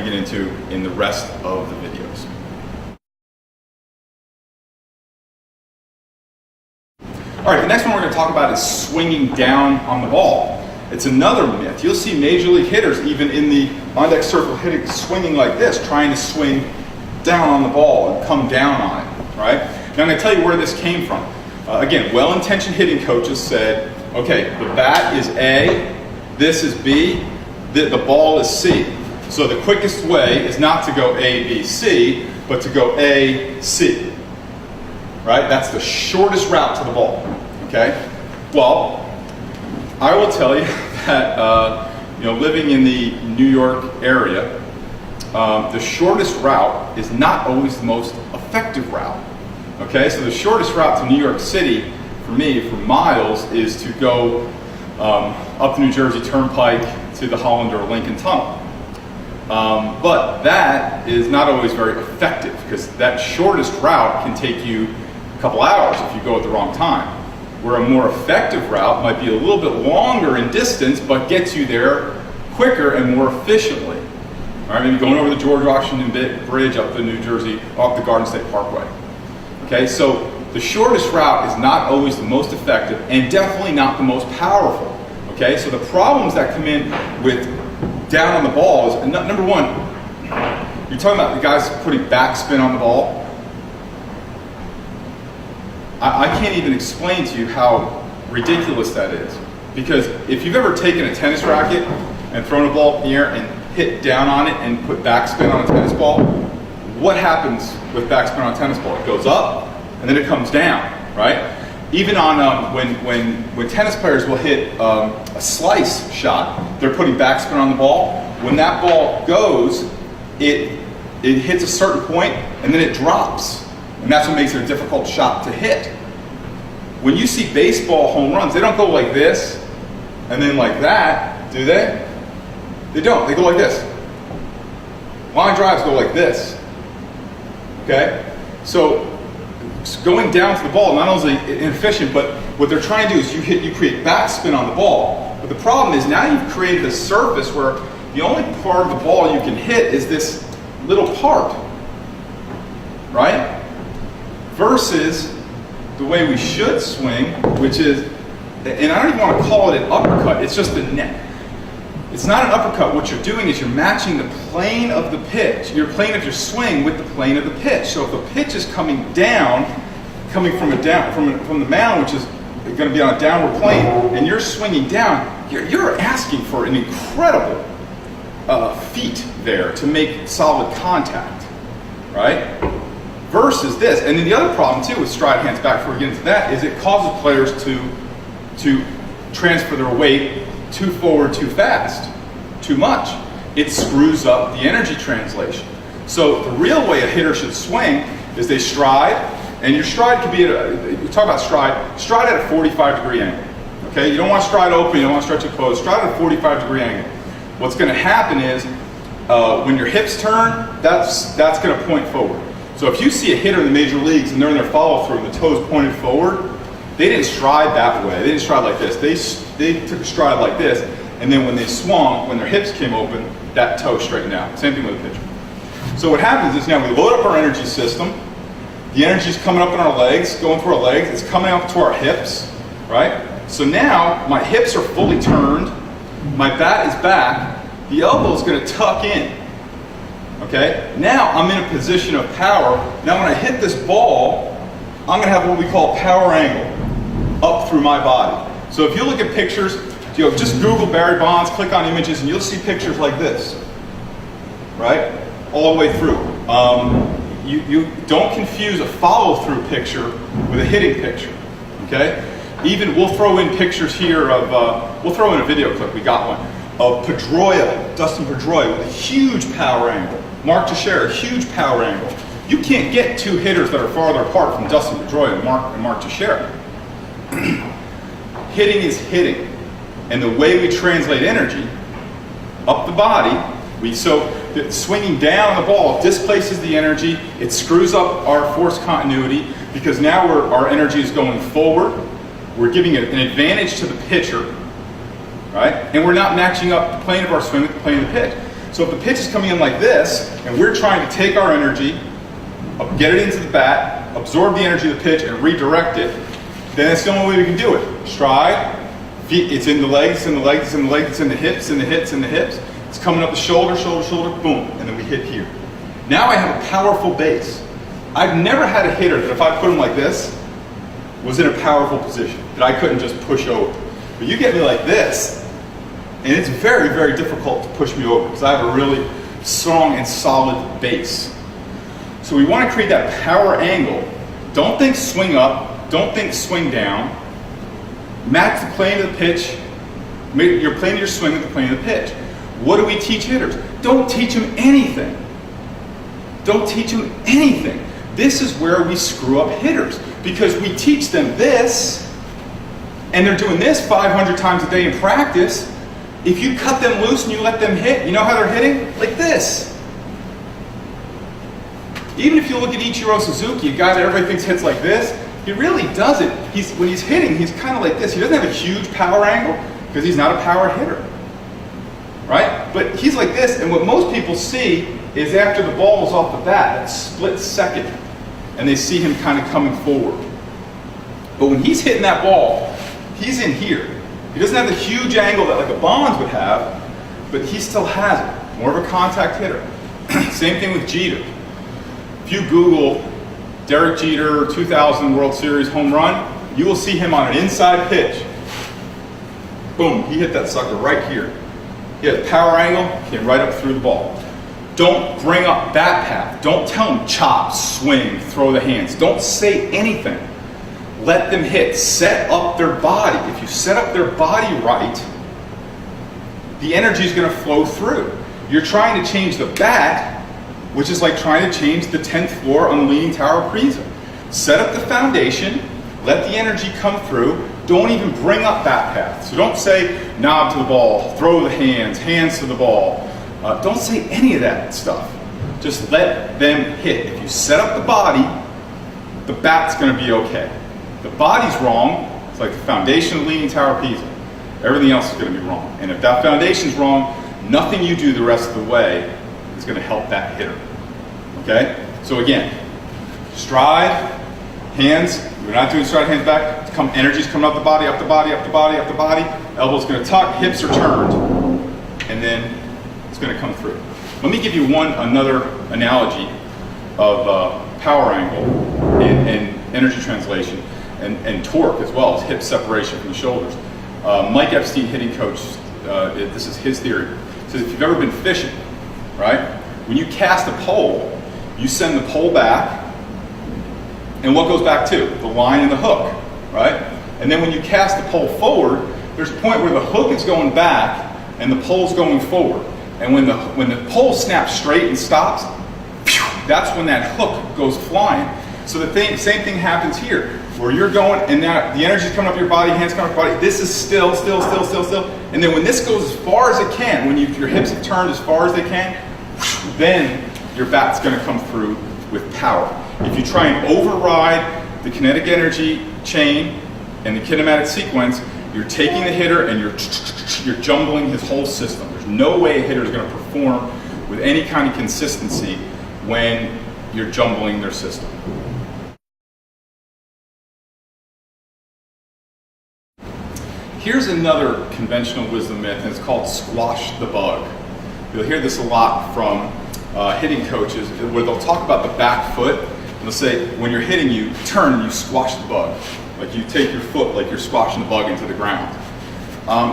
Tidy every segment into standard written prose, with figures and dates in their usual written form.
get into in the rest of the videos. All right, the next one we're going to talk about is swinging down on the ball. It's another myth. You'll see major league hitters even in the on-deck circle hitting, swinging like this, trying to swing down on the ball and come down on it, right? Now I'm going to tell you where this came from. Again, well-intentioned hitting coaches said, okay, the bat is A, this is B, the ball is C. So the quickest way is not to go A, B, C, but to go A, C. Right? That's the shortest route to the ball. Okay? Well, I will tell you that living in the New York area, the shortest route is not always the most effective route. Okay? So the shortest route to New York City, for me, for miles, is to go up the New Jersey Turnpike to the Holland or Lincoln Tunnel. But that is not always very effective because that shortest route can take you a couple hours if you go at the wrong time. Where a more effective route might be a little bit longer in distance but gets you there quicker and more efficiently. All right, maybe going over the George Washington Bridge up the New Jersey, off the Garden State Parkway. Okay, so the shortest route is not always the most effective and definitely not the most powerful. Okay, so the problems that come in with down on the ball is, number one, you're talking about the guys putting backspin on the ball. I can't even explain to you how ridiculous that is. Because if you've ever taken a tennis racket and thrown a ball in the air and hit down on it and put backspin on a tennis ball, what happens with backspin on a tennis ball? It goes up and then it comes down, right? Even on when tennis players will hit a slice shot, they're putting backspin on the ball. When that ball goes, it hits a certain point and then it drops. And that's what makes it a difficult shot to hit. When you see baseball home runs, they don't go like this and then like that, do they? They don't. They go like this. Line drives go like this. Okay? So going down to the ball not only is inefficient, but what they're trying to do is you create backspin on the ball. But the problem is now you've created a surface where the only part of the ball you can hit is this little part. Right? Versus the way we should swing, which is, and I don't even want to call it an uppercut, it's just a net. It's not an uppercut. What you're doing is you're matching the plane of the pitch, your plane of your swing with the plane of the pitch. So if the pitch is coming down, coming from the mound, which is going to be on a downward plane, and you're swinging down, you're asking for an incredible feat there to make solid contact, right? Versus this, and then the other problem too with stride hands back before we get into that is it causes players to transfer their weight too forward too fast, too much. It screws up the energy translation. So the real way a hitter should swing is they stride, and your stride could be you talk about stride at a 45-degree angle. Okay, you don't want to stride open, you don't want to stretch it closed. Stride at a 45-degree angle. What's going to happen is when your hips turn, that's going to point forward. So if you see a hitter in the major leagues and they're in their follow-through and the toes pointed forward, they didn't stride that way. They didn't stride like this. They took a stride like this, and then when they swung, when their hips came open, that toe straightened out. Same thing with a pitcher. So what happens is now we load up our energy system. The energy is coming up in our legs, going through our legs. It's coming up to our hips, right? So now my hips are fully turned. My bat is back. The elbow is going to tuck in. Okay, now I'm in a position of power. Now when I hit this ball, I'm going to have what we call power angle up through my body. So if you look at pictures, just Google Barry Bonds, click on images, and you'll see pictures like this, right? All the way through. You don't confuse a follow-through picture with a hitting picture, okay? Even we'll throw in pictures here of, we'll throw in a video clip, we got one, of Pedroia, Dustin Pedroia with a huge power angle. Mark Teixeira, huge power angle. You can't get two hitters that are farther apart from Dustin Pedroia and Mark Teixeira. Hitting is hitting. And the way we translate energy up the body, swinging down the ball displaces the energy, it screws up our force continuity because now our energy is going forward. We're giving an advantage to the pitcher, right? And we're not matching up the plane of our swing with the plane of the pitch. So if the pitch is coming in like this, and we're trying to take our energy, get it into the bat, absorb the energy of the pitch, and redirect it, then that's the only way we can do it. Stride, feet, it's in the legs, it's in the legs, it's in the legs, it's in the hips, in the hips, in the hips. It's coming up the shoulder, shoulder, shoulder, boom, and then we hit here. Now I have a powerful base. I've never had a hitter that if I put him like this, was in a powerful position, that I couldn't just push over. But you get me like this, and it's very, very difficult to push me over because I have a really strong and solid base. So we want to create that power angle. Don't think swing up, don't think swing down. Match the plane of the pitch. You're playing your swing with the plane of the pitch. What do we teach hitters? Don't teach them anything. Don't teach them anything. This is where we screw up hitters because we teach them this and they're doing this 500 times a day in practice. If you cut them loose and you let them hit, you know how they're hitting? Like this. Even if you look at Ichiro Suzuki, a guy that everybody thinks hits like this, he really doesn't. When he's hitting, he's kind of like this. He doesn't have a huge power angle because he's not a power hitter, right? But he's like this, and what most people see is after the ball is off the bat, that split second, and they see him kind of coming forward. But when he's hitting that ball, he's in here. He doesn't have the huge angle that like a Bonds would have, but he still has it. More of a contact hitter. Same thing with Jeter. If you Google Derek Jeter 2000 World Series home run, you will see him on an inside pitch. Boom, he hit that sucker right here. He has power angle, came right up through the ball. Don't bring up bat path. Don't tell him chop, swing, throw the hands. Don't say anything. Let them hit. Set up their body. If you set up their body right, the energy is going to flow through. You're trying to change the bat, which is like trying to change the 10th floor on the Leaning Tower of Pisa. Set up the foundation, let the energy come through, don't even bring up bat path. So don't say knob to the ball, throw the hands, hands to the ball. Don't say any of that stuff. Just let them hit. If you set up the body, the bat's gonna be okay. The body's wrong, it's like the foundation of the Leaning Tower of Pisa. Everything else is gonna be wrong. And if that foundation's wrong, nothing you do the rest of the way is going to help that hitter. Okay? So again, stride, hands, we're not doing stride hands back, energy's coming up the body, up the body, up the body, up the body, elbow's going to tuck, hips are turned, and then it's going to come through. Let me give you another analogy of power angle and energy translation and torque as well as hip separation from the shoulders. Mike Epstein, hitting coach, this is his theory. He says if you've ever been fishing, right? When you cast a pole, you send the pole back, and what goes back to? The line and the hook, right? And then when you cast the pole forward, there's a point where the hook is going back and the pole's going forward. And when the pole snaps straight and stops, that's when that hook goes flying. So same thing happens here, where you're going and now the energy's coming up your body, hands coming up your body. This is still. And then when this goes as far as it can, when your hips have turned as far as they can, then your bat's going to come through with power. If you try and override the kinetic energy chain and the kinematic sequence, you're taking the hitter and you're jumbling his whole system. There's no way a hitter is going to perform with any kind of consistency when you're jumbling their system. Here's another conventional wisdom myth, and it's called squash the bug. You'll hear this a lot from hitting coaches where they'll talk about the back foot, and they'll say, when you're hitting, you turn and you squash the bug. Like you take your foot like you're squashing the bug into the ground.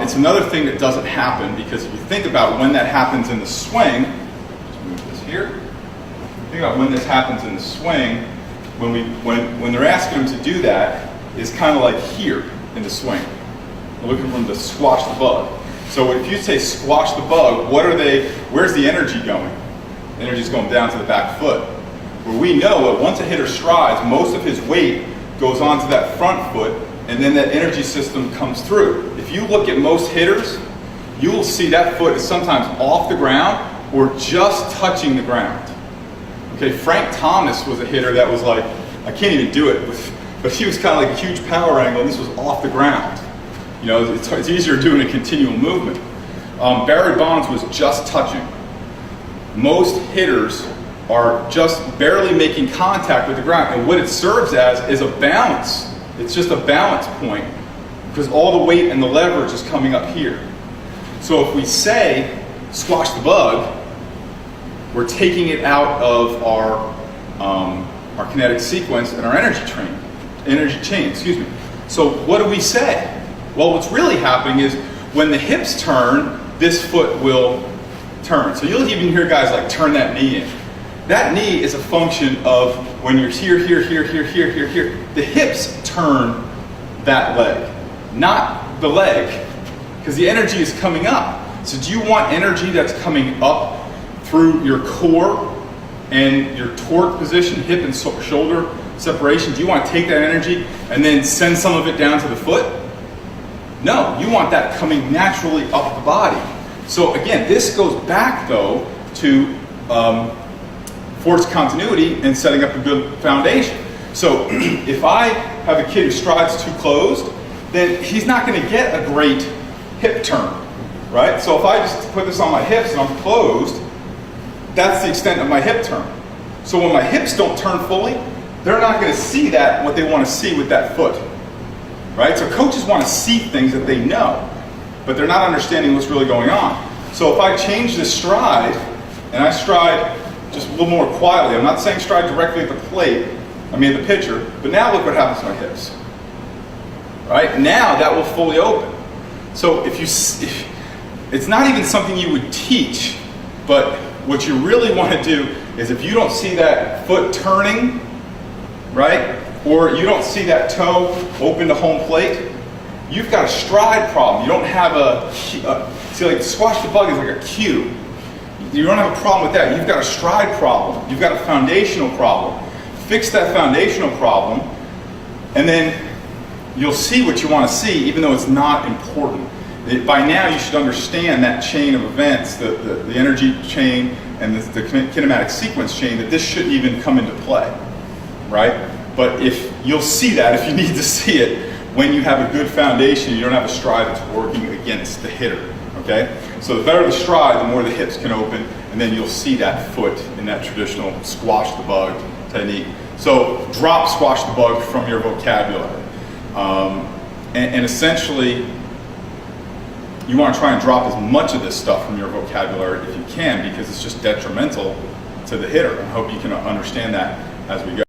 It's another thing that doesn't happen because if you think about when that happens in the swing, just move this here. Think about when this happens in the swing, when they're asking them to do that, is kind of like here in the swing. They're looking for them to squash the bug. So if you say squash the bug, where's the energy going? The energy's going down to the back foot. Where we know that once a hitter strides, most of his weight goes onto that front foot, and then that energy system comes through. If you look at most hitters, you will see that foot is sometimes off the ground or just touching the ground. Okay, Frank Thomas was a hitter that was like, I can't even do it, but he was kind of like a huge power angle, and this was off the ground. You know, it's easier doing a continual movement. Barry Bonds was just touching. most hitters are just barely making contact with the ground. And what it serves as is a balance. It's just a balance point because all the weight and the leverage is coming up here. So if we say squash the bug, we're taking it out of our kinetic sequence and our energy chain, excuse me. So what do we say? Well, what's really happening is when the hips turn, this foot will turn. So you'll even hear guys like turn that knee in. That knee is a function of when you're here, here, here, here, here, here, here. The hips turn that leg, not the leg, because the energy is coming up. So do you want energy that's coming up through your core and your torque position, hip and shoulder separation? Do you want to take that energy and then send some of it down to the foot? No, you want that coming naturally up the body. So again, this goes back though to force continuity and setting up a good foundation. So if I have a kid who strides too closed, then he's not going to get a great hip turn, right? So if I just put this on my hips and I'm closed, that's the extent of my hip turn. So when my hips don't turn fully, they're not going to see that, what they want to see with that foot, right? So coaches want to see things that they know, but they're not understanding what's really going on. So if I change the stride, and I stride just a little more quietly, I'm not saying stride directly at the plate, I mean at the pitcher, but now look what happens to my hips. Right? Now that will fully open. So if it's not even something you would teach, but what you really want to do is if you don't see that foot turning, right, or you don't see that toe open to home plate, you've got a stride problem. You don't have see, like squash the bug is like a cue. You don't have a problem with that. You've got a stride problem. You've got a foundational problem. Fix that foundational problem, and then you'll see what you want to see, even though it's not important. By now, you should understand that chain of events, the energy chain and the kinematic sequence chain, that this shouldn't even come into play, right? But if you'll see that, if you need to see it, when you have a good foundation, you don't have a stride that's working against the hitter, okay? So the better the stride, the more the hips can open, and then you'll see that foot in that traditional squash the bug technique. So drop squash the bug from your vocabulary. And essentially, you want to try and drop as much of this stuff from your vocabulary if you can, because it's just detrimental to the hitter. I hope you can understand that as we go.